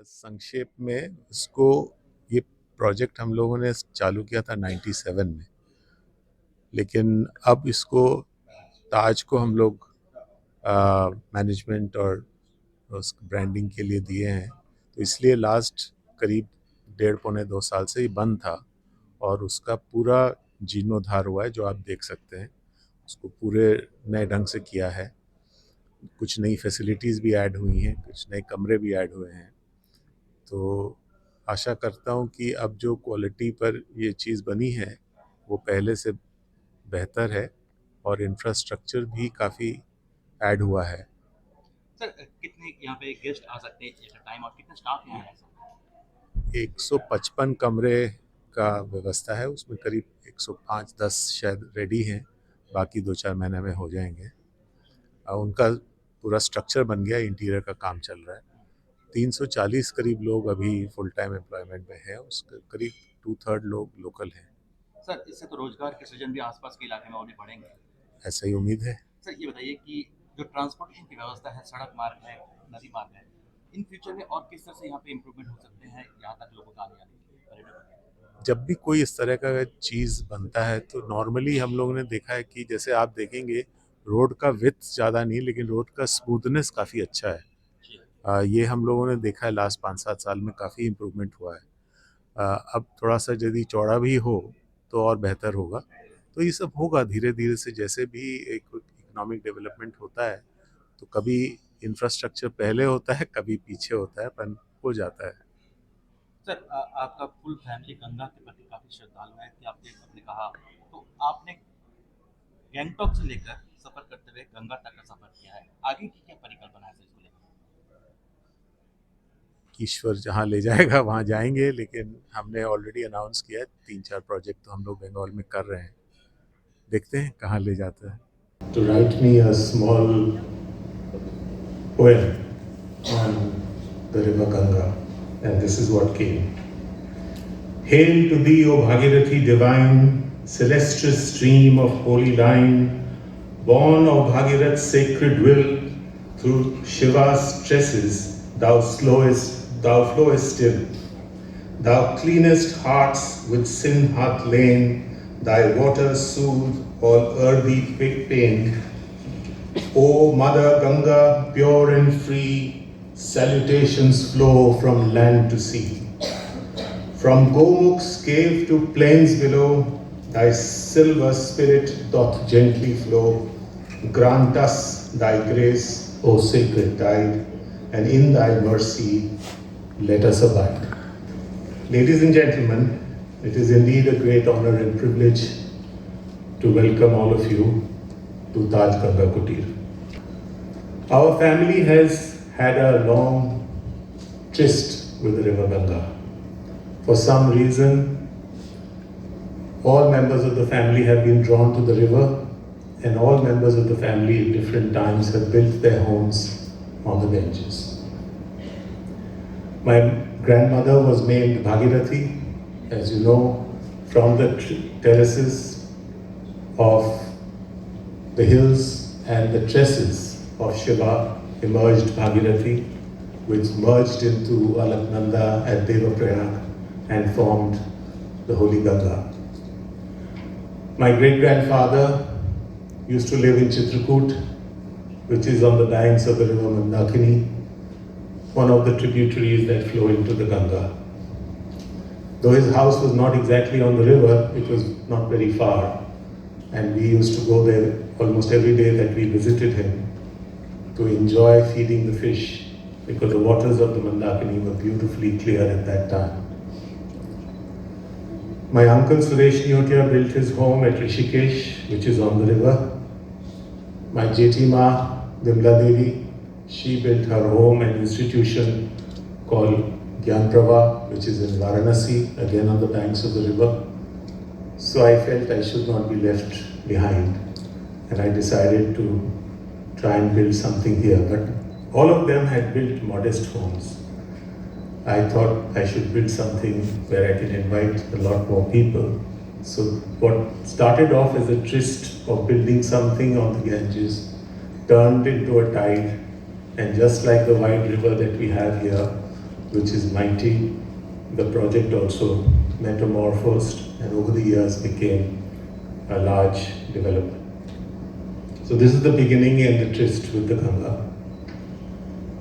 संक्षेप में इसको ये प्रोजेक्ट हम लोगों ने चालू किया था 97 में, लेकिन अब इसको ताज को हम लोग मैनेजमेंट और उस ब्रांडिंग के लिए दिए हैं। तो इसलिए लास्ट करीब 1.5-2 साल से ये बंद था और उसका पूरा जीर्णोद्धार हुआ है, जो आप देख सकते हैं। उसको पूरे नए ढंग से किया है, कुछ नई फैसिलिटीज़ भी ऐड हुई हैं, कुछ नए कमरे भी ऐड हुए हैं। तो आशा करता हूँ कि अब जो क्वालिटी पर ये चीज़ बनी है वो पहले से बेहतर है और इंफ्रास्ट्रक्चर भी काफ़ी ऐड हुआ है। सर कितने यहाँ पे गेस्ट आ सकते हैं एट अ टाइम और कितने स्टाफ यहाँ है? 155 कमरे का व्यवस्था है, उसमें करीब 105-10 शायद रेडी हैं, बाकी 2-4 महीने में हो जाएंगे। उनका पूरा स्ट्रक्चर बन गया, इंटीरियर का काम चल रहा है। 340 करीब लोग अभी फुल टाइम एम्प्लॉयमेंट में हैं, उसके करीब 2/3 लोग लोकल हैं। सर इससे तो रोजगार के सृजन भी आसपास के इलाके में और भी बढ़ेंगे। ऐसा ही उम्मीद है। सर ये बताइए कि जो ट्रांसपोर्टेशन की व्यवस्था है, सड़क मार्ग है, नदी मार्ग है, इन फ्यूचर में और किस तरह से यहाँ पे इम्प्रूवमेंट हो सकते हैं यहाँ तक लोगों का आने जाने के लिए, पर्यटकों? जब भी कोई इस तरह का चीज़ बनता है तो नॉर्मली हम लोगों ने देखा है कि जैसे आप देखेंगे रोड का विड्थ ज़्यादा नहीं, लेकिन रोड का स्मूथनेस काफ़ी अच्छा है। ये हम लोगों ने देखा है लास्ट 5-7 साल में काफ़ी इम्प्रूवमेंट हुआ है। अब थोड़ा सा यदि चौड़ा भी हो तो और बेहतर होगा। तो ये सब होगा धीरे धीरे से, जैसे भी एक इकोनॉमिक डेवलपमेंट होता है तो कभी इंफ्रास्ट्रक्चर पहले होता है, कभी पीछे होता है, पर हो जाता है। सर आपका फुल फैमिली गंगा के प्रति काफी श्रद्धालु है कि आपने कहा, तो आपने गैंगटॉक से लेकर सफर करते हुए गंगा तक का सफर किया है, आगे की क्या परिकल्पना है इसको लेकर? ईश्वर जहाँ ले जाएगा वहाँ जाएंगे, लेकिन हमने ऑलरेडी अनाउंस किया है 3-4 प्रोजेक्ट तो हम लोग बंगाल में कर रहे हैं, देखते हैं कहाँ ले जाता है। To write me a small poem on the river Ganga, and this is what came. Hail to thee, O Bhagirathi divine, celestial stream of holy line, born of Bhagirath's sacred will, through Shiva's tresses, thou flowest still. Thou cleanest hearts with sin hath lain, thy waters soothe all earthy pain. O Mother Ganga, pure and free, salutations flow from land to sea. From Gomuk's cave to plains below, thy silver spirit doth gently flow. Grant us thy grace, O sacred tide, and in thy mercy let us abide. Ladies and gentlemen, it is indeed a great honor and privilege to welcome all of you to Taj Ganga Kutir. Our family has had a long tryst with the river Ganga. For some reason, all members of the family have been drawn to the river, and all members of the family at different times have built their homes on the benches. My grandmother was named Bhagirathi, as you know, from the terraces of the hills and the tresses of Shiva emerged Bhagirathi, which merged into Alaknanda at Devaprayag and formed the Holy Ganga. My great-grandfather used to live in Chitrakoot, which is on the banks of the river Mandakini, one of the tributaries that flow into the Ganga. Though his house was not exactly on the river, it was not very far, and we used to go there almost every day that we visited him to enjoy feeding the fish, because the waters of the Mandakini were beautifully clear at that time. My uncle Suresh Nyotia built his home at Rishikesh, which is on the river. My Jeti Ma, Dimla Devi, she built her home and institution called Gyan Prava, which is in Varanasi, again on the banks of the river. So I felt I should not be left behind, and I decided to try and build something here. But all of them had built modest homes. I thought I should build something where I can invite a lot more people. So what started off as a tryst of building something on the Ganges turned into a tide, and just like the wide river that we have here, which is mighty. The project also metamorphosed and over the years became a large development. So this is the beginning and the tryst with the Ganga.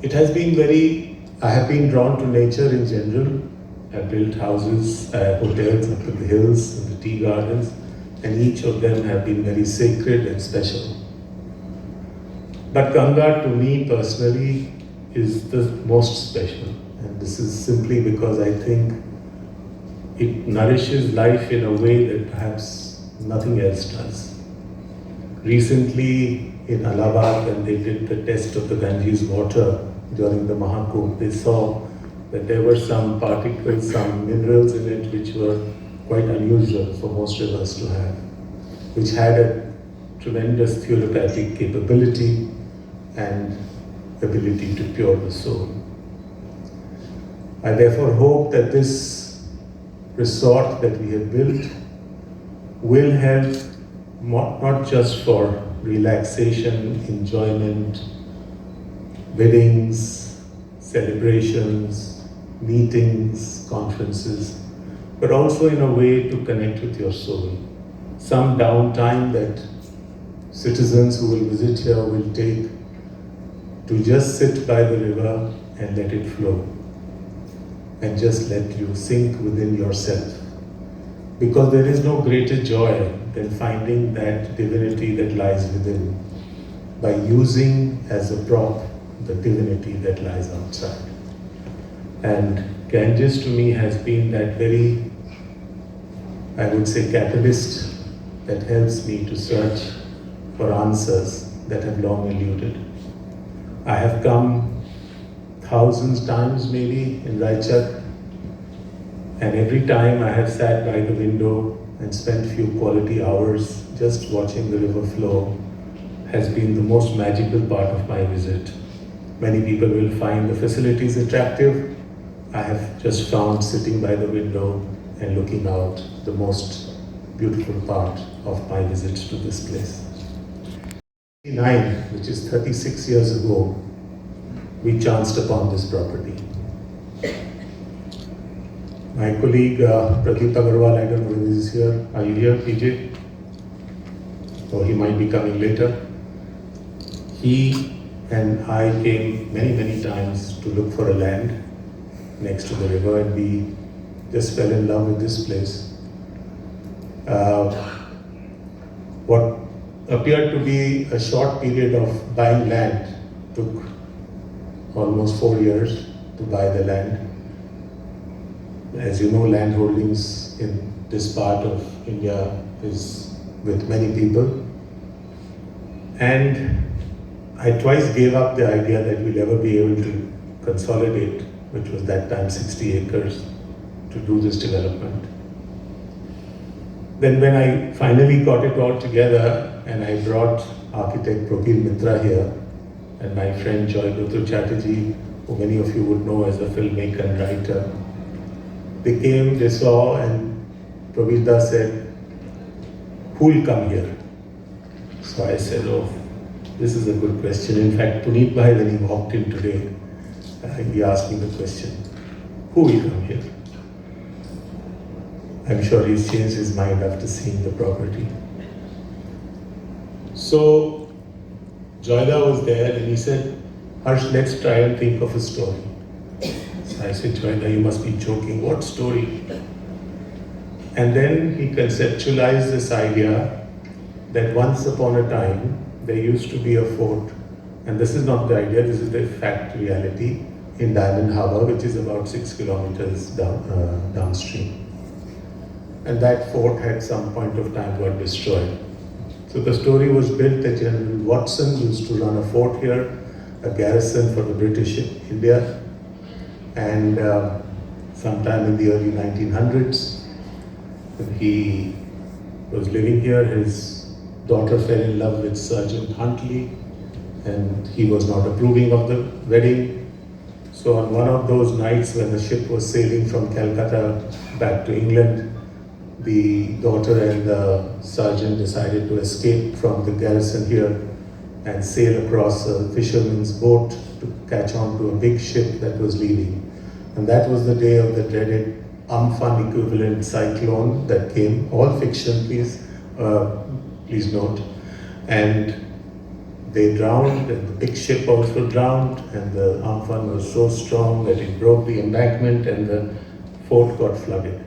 It has been I have been drawn to nature in general. I've built houses, hotels up in the hills and the tea gardens, and each of them have been very sacred and special. But Ganga to me personally is the most special, and this is simply because I think it nourishes life in a way that perhaps nothing else does. Recently in Allahabad, when they did the test of the Ganges water during the Mahakumbh, they saw that there were some particles, some minerals in it which were quite unusual for most rivers to have, which had a tremendous therapeutic capability and ability to cure the soul. I therefore hope that this resort that we have built will help not just for relaxation, enjoyment, weddings, celebrations, meetings, conferences, but also in a way to connect with your soul. Some downtime that citizens who will visit here will take to just sit by the river and let it flow and just let you sink within yourself. Because there is no greater joy than finding that divinity that lies within by using as a prop the divinity that lies outside. And Ganges to me has been that very, I would say, catalyst that helps me to search for answers that have long eluded. I have come thousands times maybe in Raichak, and every time I have sat by the window and spent few quality hours just watching the river flow has been the most magical part of my visit. Many people will find the facilities attractive. I have just found sitting by the window and looking out the most beautiful part of my visit to this place. 1989, which is 36 years ago, we chanced upon this property. My colleague Pradeep Agarwal, I don't know if he is here. Are you here, PJ? Or he might be coming later. He and I came many times to look for a land next to the river, and we just fell in love with this place. What appeared to be a short period of buying land took almost 4 years to buy the land. As you know, land holdings in this part of India is with many people. And I twice gave up the idea that we'll ever be able to consolidate, which was that time 60 acres, to do this development. Then when I finally got it all together and I brought architect Prabir Mitra here and my friend Joy Dr. Chatterjee, who many of you would know as a filmmaker and writer, they came, they saw, and Prabir said, "Who will come here?" So I said, "Oh, this is a good question." In fact, Puneet Bhai, when he walked in today, he asked me the question, "Who will come here?" I'm sure he's changed his mind after seeing the property. So Joyda was there and he said, "Harsh, let's try and think of a story." So I said, "Joyda, you must be joking. What story?" And then he conceptualized this idea that once upon a time there used to be a fort, and this is not the idea, this is the fact reality, in Diamond Harbour, which is about 6 kilometers downstream. And that fort had some point of time got destroyed. So the story was built that General Watson used to run a fort here, a garrison for the British India, and sometime in the early 1900s, when he was living here, his daughter fell in love with Sergeant Huntley, and he was not approving of the wedding. So on one of those nights when the ship was sailing from Calcutta back to England, the daughter and the sergeant decided to escape from the garrison here and sail across a fisherman's boat to catch on to a big ship that was leaving. And that was the day of the dreaded Amphan equivalent cyclone that came. All fiction, please note. And they drowned, and the big ship also drowned, and the Amphan was so strong that it broke the embankment and the fort got flooded.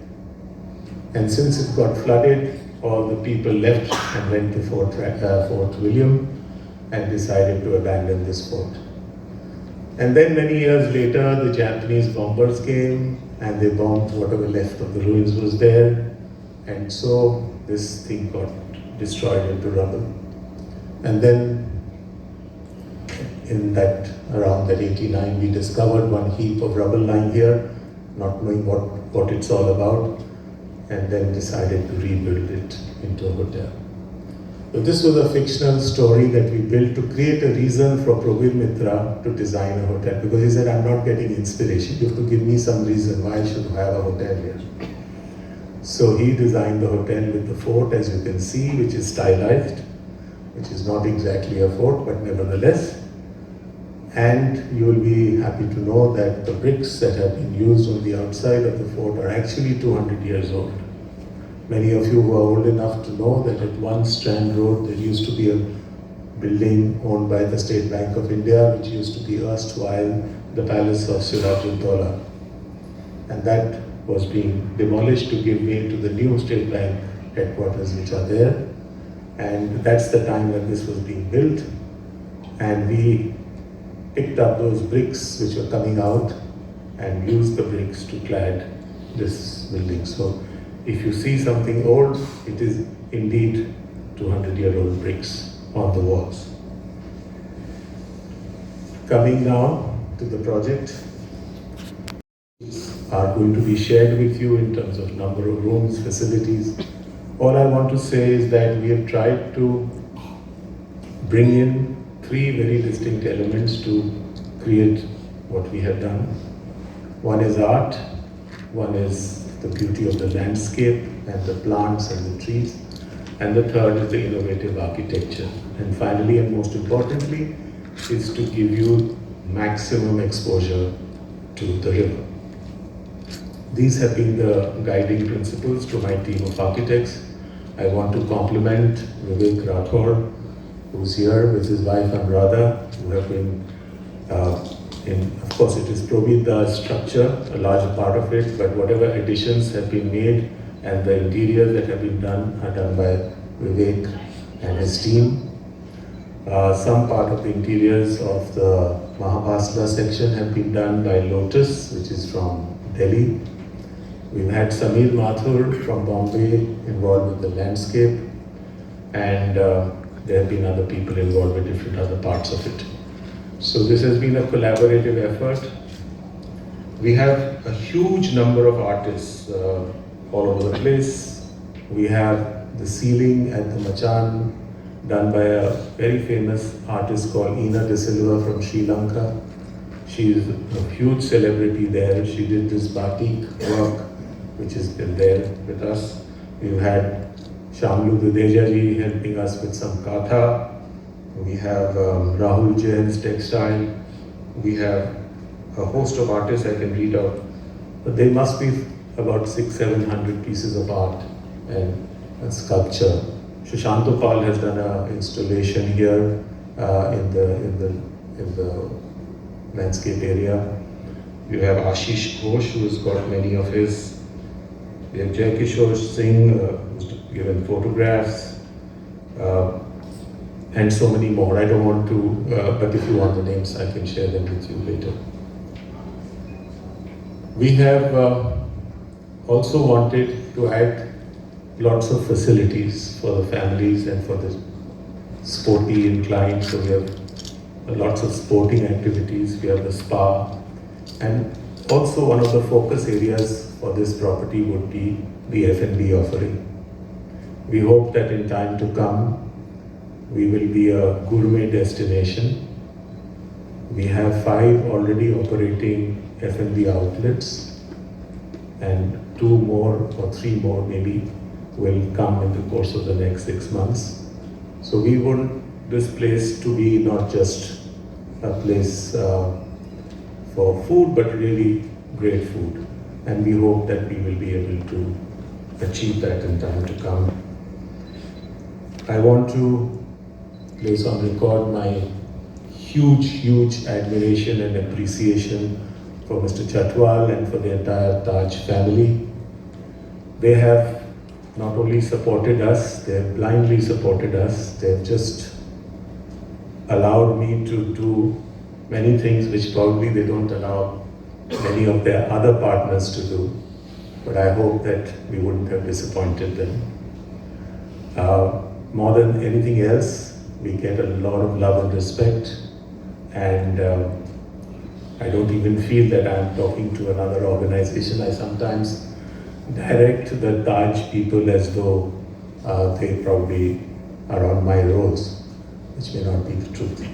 And since it got flooded, all the people left and went to Fort William and decided to abandon this fort. And then many years later, the Japanese bombers came and they bombed whatever left of the ruins was there. And so this thing got destroyed into rubble. And then around that 89, we discovered one heap of rubble lying here, not knowing what it's all about, and then decided to rebuild it into a hotel. So this was a fictional story that we built to create a reason for Prabir Mitra to design a hotel, because he said, I'm not getting inspiration. You have to give me some reason why I should have a hotel here. So he designed the hotel with the fort, as you can see, which is stylized, which is not exactly a fort, but nevertheless. And you will be happy to know that the bricks that have been used on the outside of the fort are actually 200 years old. Many of you who are old enough to know that at one Strand Road there used to be a building owned by the State Bank of India, which used to be erstwhile the Palace of Sirajuddaula. And that was being demolished to give way to the new State Bank headquarters which are there. And that's the time when this was being built. And we picked up those bricks which were coming out and used the bricks to clad this building. So if you see something old, it is indeed 200-year-old bricks on the walls. Coming now to the project, are going to be shared with you in terms of number of rooms, facilities. All I want to say is that we have tried to bring in three very distinct elements to create what we have done. One is art, one is the beauty of the landscape and the plants and the trees, and the third is the innovative architecture. And finally, and most importantly, is to give you maximum exposure to the river. These have been the guiding principles to my team of architects. I want to compliment Vivek Rathore, who's here with his wife Anuradha, who have been of course it is Probita's structure, a large part of it, but whatever additions have been made and the interiors that have been done are done by Vivek and his team. Some part of the interiors of the Mahabasla section have been done by Lotus, which is from Delhi. We've had Samir Mathur from Bombay involved with the landscape, and there have been other people involved with different other parts of it. So this has been a collaborative effort. We have a huge number of artists all over the place. We have the ceiling at the Machan done by a very famous artist called Ina De Silva from Sri Lanka. She is a huge celebrity there. She did this batik work, which has been there with us. We've had Shamlu Dudeja ji helping us with some katha. We have Rahul Jain's textile. We have a host of artists I can read out. But there must be about 600-700 pieces of art and sculpture. Sushantopal has done an installation here in the landscape area. We have Ashish Ghosh, who's got many of his. We have Jai Kishore Singh, who's given photographs, and so many more. I don't want to, but if you want the names, I can share them with you later. We have also wanted to add lots of facilities for the families and for the sporty inclined. So we have lots of sporting activities. We have the spa, and also one of the focus areas for this property would be the F&B offering. We hope that in time to come, we will be a gourmet destination. We have 5 already operating F&B outlets, and 2 more or 3 more maybe will come in the course of the next 6 months. So we want this place to be not just a place for food, but really great food. And we hope that we will be able to achieve that in time to come. I want to place on record my huge admiration and appreciation for Mr. Chatwal and for the entire Taj family. They have not only supported us, they have blindly supported us. They have just allowed me to do many things which probably they don't allow many of their other partners to do. But I hope that we wouldn't have disappointed them. More than anything else, we get a lot of love and respect, and I don't even feel that I'm talking to another organization. I sometimes direct the Taj people as though they probably are on my rolls, which may not be the truth.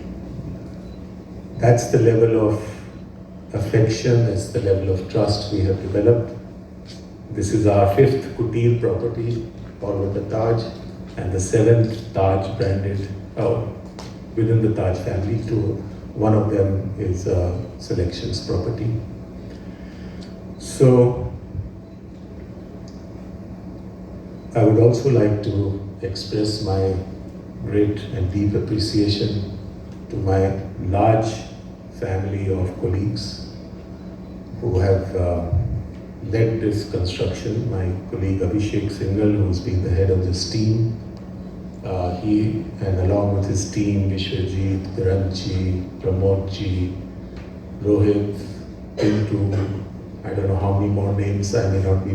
That's the level of affection, that's the level of trust we have developed. This is our 5th Kutir property, all with the Taj, and the 7th Taj branded within the Taj family. One of them is Selections property. So I would also like to express my great and deep appreciation to my large family of colleagues who have led this construction. My colleague Abhishek Singhal, who's been the head of this team, he and along with his team, Vishwajit, Biranchi, Pramodji, Rohit, Pintu, I don't know how many more names, I may not be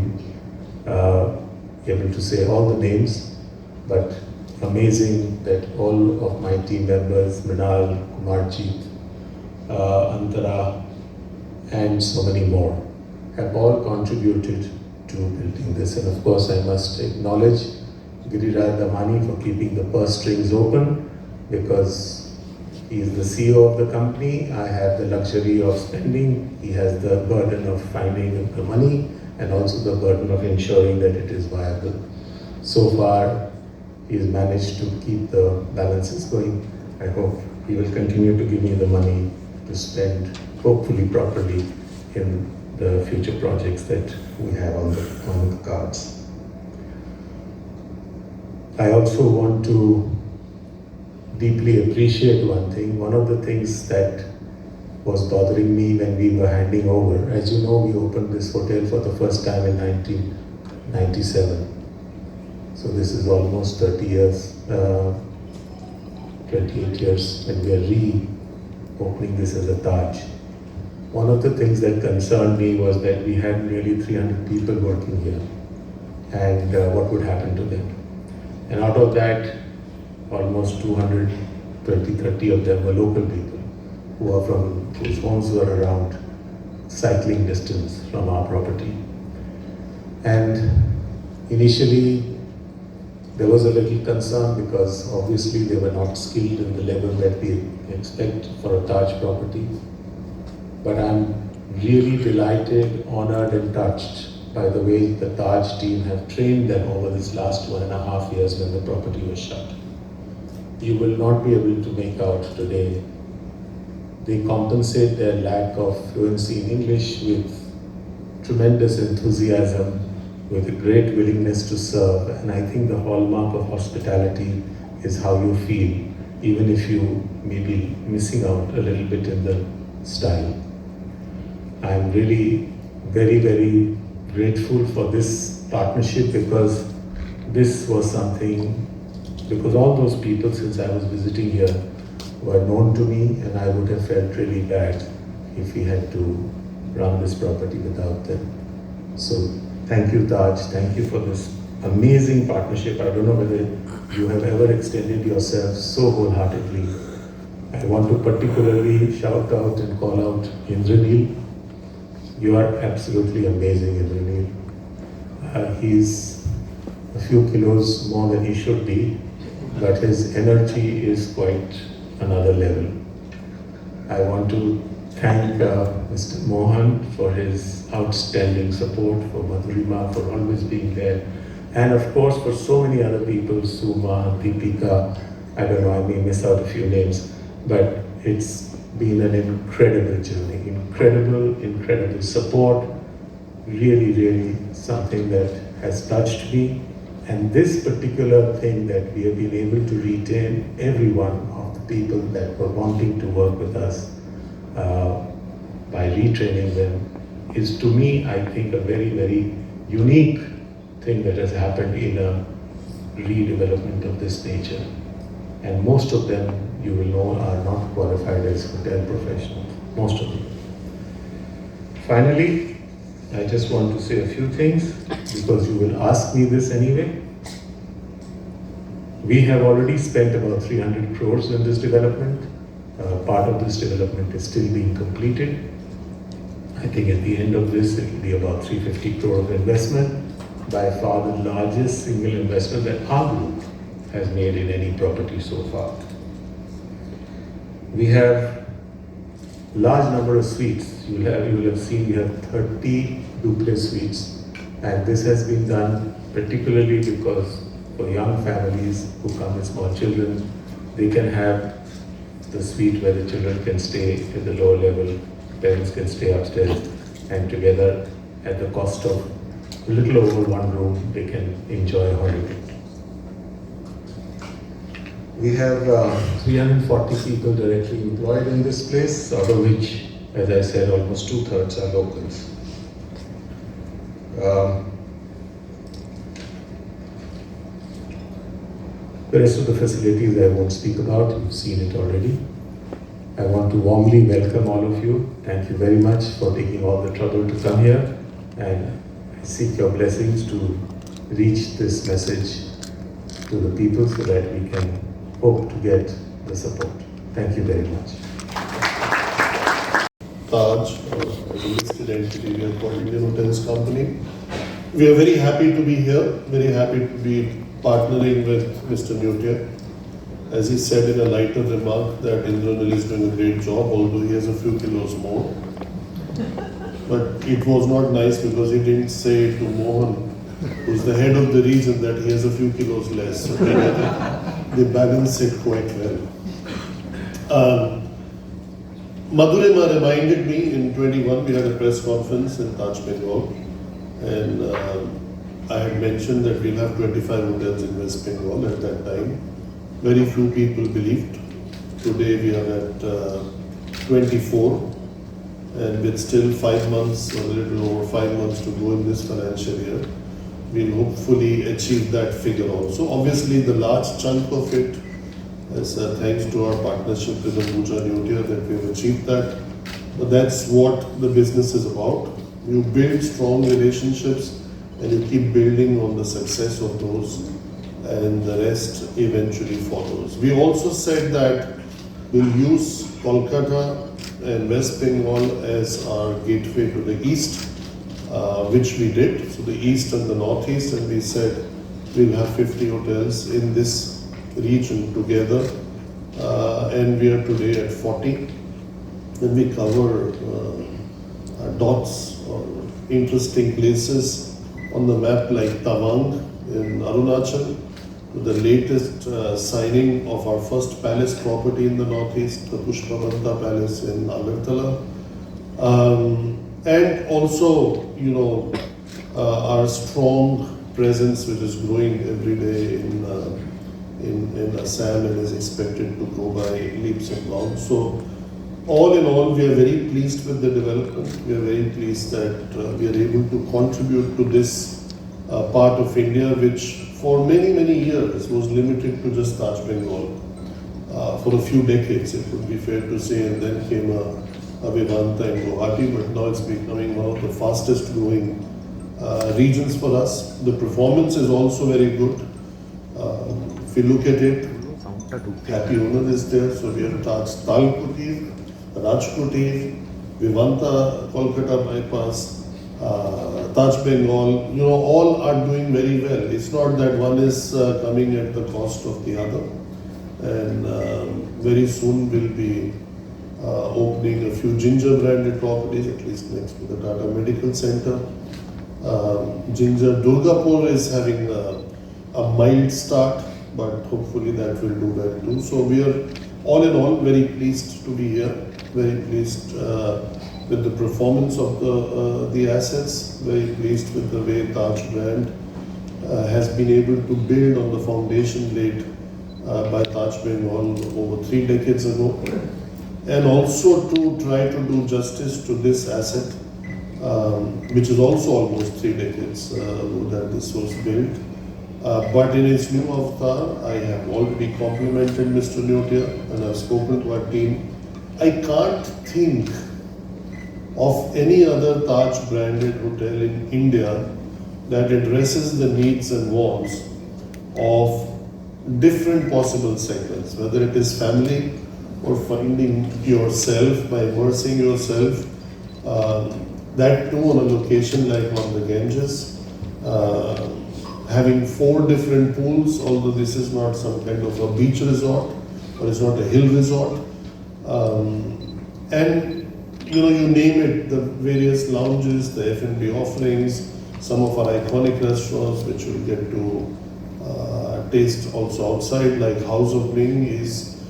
able to say all the names, but amazing that all of my team members, Mrinal, Kumarjit, Antara, and so many more, have all contributed to building this. And of course, I must acknowledge Giriraj Damani for keeping the purse strings open, because he is the CEO of the company. I have the luxury of spending. He has the burden of finding the money and also the burden of ensuring that it is viable. So far, he has managed to keep the balances going. I hope he will continue to give me the money to spend, hopefully properly, in the future projects that we have on the cards. I also want to deeply appreciate one thing. One of the things that was bothering me when we were handing over, as you know, we opened this hotel for the first time in 1997. So this is almost 30 years, 28 years when we are reopening this as a Taj. One of the things that concerned me was that we had nearly 300 people working here, and what would happen to them. And out of that, almost 220-30 of them were local people whose homes were around cycling distance from our property. And initially, there was a little concern because obviously they were not skilled in the level that we expect for a Taj property. But I'm really delighted, honored, and touched by the way the Taj team have trained them over this last 1.5 years when the property was shut. You will not be able to make out today. They compensate their lack of fluency in English with tremendous enthusiasm, with a great willingness to serve. And I think the hallmark of hospitality is how you feel, even if you may be missing out a little bit in the style. I'm really very grateful for this partnership, because this was something, because all those people since I was visiting here were known to me, and I would have felt really bad if we had to run this property without them. So thank you, Taj. Thank you for this amazing partnership. I don't know whether you have ever extended yourself so wholeheartedly. I want to particularly shout out and call out Indranil. You are absolutely amazing, Indranil. He's a few kilos more than he should be, but his energy is quite another level. I want to thank Mr. Mohan for his outstanding support, for Madhurima for always being there, and of course for so many other people, Suma, Deepika, I don't know, I may miss out a few names, but it's been an incredible journey, incredible support. Really something that has touched me. And this particular thing that we have been able to retain every one of the people that were wanting to work with us by retraining them is, to me, I think, a very unique thing that has happened in a redevelopment of this nature. And most of them, you will know, are not qualified as hotel professionals, most of them. Finally, I just want to say a few things because you will ask me this anyway. We have already spent about 300 crores in this development. Part of this development is still being completed. I think at the end of this, it will be about 350 crore of investment, by far the largest single investment that our group has made in any property so far. We have large number of suites. You will have seen we have 30 duplex suites, and this has been done particularly because for young families who come with small children, they can have the suite where the children can stay at the lower level, parents can stay upstairs, and together at the cost of a little over one room, they can enjoy a holiday. We have 340 people directly employed in this place, out of which, as I said, almost 2/3 are locals. The rest of the facilities I won't speak about, you've seen it already. I want to warmly welcome all of you. Thank you very much for taking all the trouble to come here, and I seek your blessings to reach this message to the people so that we can hope to get the support. Thank you very much. Taj, as a listed entity, we are called Indian Hotels Company. We are very happy to be here, very happy to be partnering with Mr. Newtier. As he said in a lighter remark that Indranil is doing a great job, although he has a few kilos more. But it was not nice because he didn't say to Mohan, who's the head of the region, that he has a few kilos less. So they balance it quite well. Madhurima reminded me in 21, we had a press conference in Taj Bengal, and I had mentioned that we'll have 25 hotels in West Bengal at that time. Very few people believed. Today we are at 24, and with still 5 months, or a little over 5 months to go in this financial year, we'll hopefully achieve that figure also. Obviously, the large chunk of it is thanks to our partnership with Ambuja Newtier that we've achieved that. But that's what the business is about. You build strong relationships and you keep building on the success of those, and the rest eventually follows. We also said that we'll use Kolkata and West Bengal as our gateway to the east, which we did. So the east and the northeast, and we said we'll have 50 hotels in this region together, and we are today at 40. Then we cover dots or interesting places on the map like Tawang in Arunachal, to the latest signing of our first palace property in the northeast, the Pushpavanta Palace in Agartala, and also, you know, our strong presence which is growing every day in Assam and is expected to grow by leaps and bounds. So all in all, we are very pleased with the development. We are very pleased that we are able to contribute to this part of India, which for many years was limited to just Taj Bengal. For a few decades, it would be fair to say, and then came a Vivanta in Guwahati, but now it's becoming one of the fastest growing regions for us. The performance is also very good. If you look at it, Happy Owner is there, so we have Taj Kutir, Raj Kutir, Vivanta, Kolkata Bypass, Taj Bengal, you know, all are doing very well. It's not that one is coming at the cost of the other. And very soon we'll be opening a few Ginger branded properties, at least next to the Tata Medical Center. Ginger Durgapur is having a mild start, but hopefully that will do well too. So we are all in all very pleased to be here, very pleased with the performance of the assets. Very pleased with the way Taj brand has been able to build on the foundation laid by Taj Bengal over 3 decades ago, and also to try to do justice to this asset, which is also almost 3 decades ago that this was built. But in its new avatar, I have already complimented Mr. Neotia and I've spoken to our team. I can't think of any other Taj branded hotel in India that addresses the needs and wants of different possible segments, whether it is family or finding yourself by immersing yourself, that too on a location like on the Ganges, having 4 different pools, although this is not some kind of a beach resort or it's not a hill resort, and you name it, the various lounges, the F&B offerings, some of our iconic restaurants which you'll get to taste also outside, like House of Ming is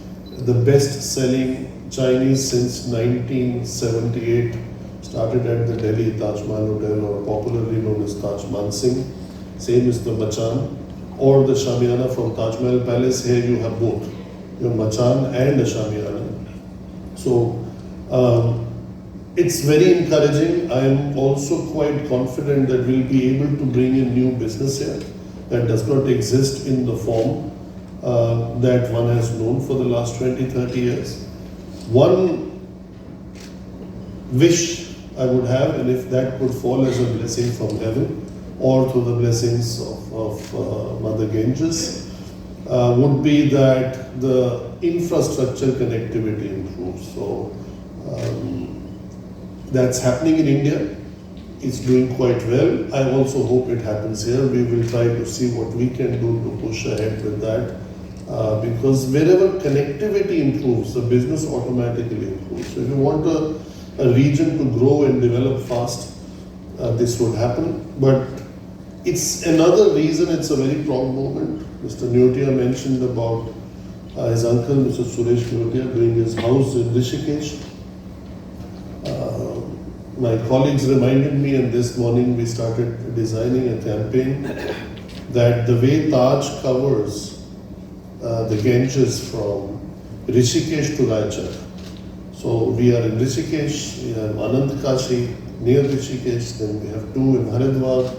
the best selling Chinese since 1978, started at the Delhi Taj Mahal Hotel, or popularly known as Taj Mansingh. Same is the Machan or the Shamiana from Taj Mahal Palace. Here you have both, your Machan and a Shamiana. So it's very encouraging. I am also quite confident that we'll be able to bring in new business here that does not exist in the form that one has known for the last 20-30 years. One wish I would have, and if that could fall as a blessing from heaven or through the blessings of Mother Ganges, would be that the infrastructure connectivity improves. So that's happening in India. It's doing quite well. I also hope it happens here. We will try to see what we can do to push ahead with that, because wherever connectivity improves, the business automatically improves. So if you want a region to grow and develop fast, this would happen. But it's another reason it's a very proud moment. Mr. Neotia mentioned about his uncle, Mr. Suresh Neotia, doing his house in Rishikesh. My colleagues reminded me, and this morning we started designing a campaign that the way Taj covers the Ganges from Rishikesh to Raichak. So we are in Rishikesh, we have Anand Kashi near Rishikesh, then we have 2 in Haridwar,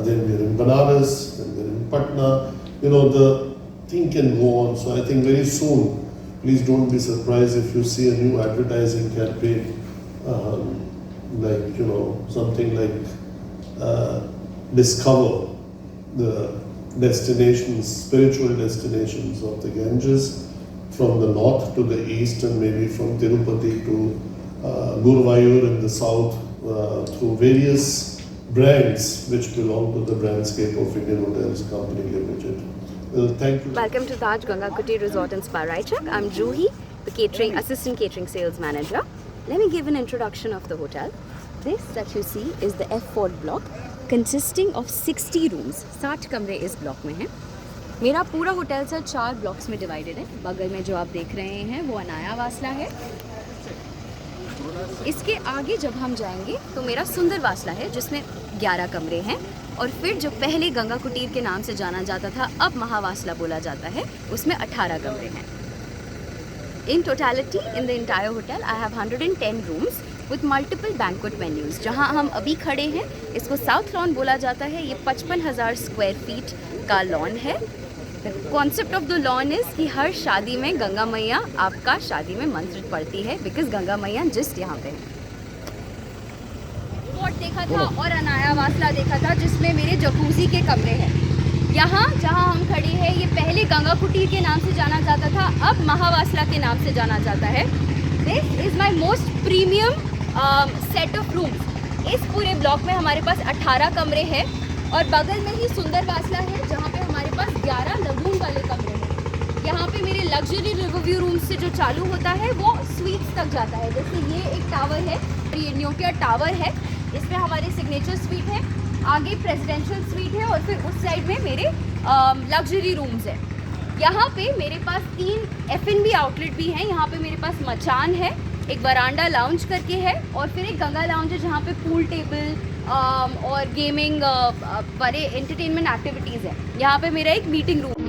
then we are in Banaras, then we are in Patna. The thing can go on. So I think very soon, please don't be surprised if you see a new advertising campaign, like, something like discover the destinations, spiritual destinations of the Ganges from the north to the east, and maybe from Tirupati to Guruvayur in the south, through various brands which belong to the brandscape of Indian Hotels Company Limited. Well, thank you. Welcome to Taj Ganga Kutir Resort and Spa Raichak. I'm Juhi, the assistant catering sales manager. Let me give an introduction of the hotel. This that you see is the F4 block, consisting of 60 rooms. 60 कमरे इस block में हैं. मेरा पूरा hotel sir 4 blocks में divided है. बगल में जो आप देख रहे हैं वो अनाया वासला है. इसके आगे जब हम जाएंगे तो मेरा सुंदर वासला है, जिसमें 11 कमरे हैं. और फिर जो पहले गंगा कुटीर के नाम से जाना जाता था, अब महावासला बोला जाता है, उसमें 18 कमरे हैं. In totality, in the entire hotel, I have 110 rooms with multiple banquet venues. जहाँ हम अभी खड़े हैं, इसको साउथ लॉन बोला जाता है. ये 55,000 स्क्वायर फीट का लॉन है. The concept of the lawn is कि हर शादी में गंगा मैया आपका शादी में मंत्र पढ़ती है, because गंगा मैया जिस यहाँ पे है. स्पॉट देखा था और अनाया वासला देखा था, जिसमें मेरे जकूजी के कमरे हैं. यहाँ जहाँ हम खड़े हैं, ये पहले गंगा कुटीर के नाम से जाना जाता था, अब महावासला के नाम से जाना जाता है. This is my most premium set of rooms. इस पूरे ब्लॉक में हमारे पास 18 कमरे हैं और बगल में ही सुंदर वासला है, जहाँ पे हमारे पास 11 लगून वाले कमरे हैं. यहाँ पे मेरे लग्जरी रिवरव्यू रूम्स से जो चालू होता है वो स्वीट्स तक जाता है. जैसे ये एक टावर है, ये न्योटिया टावर है, इसमें हमारे सिग्नेचर स्वीट है, आगे प्रेसिडेंशियल स्वीट है और फिर उस साइड में मेरे लग्जरी रूम्स हैं. यहाँ पे मेरे पास 3 F&B आउटलेट भी हैं. यहाँ पे मेरे पास मचान है एक वरांडा लाउंज करके है और फिर एक गंगा लाउंज है जहाँ पे पूल टेबल और गेमिंग वाले एंटरटेनमेंट एक्टिविटीज़ है। यहाँ पे मेरा एक मीटिंग रूम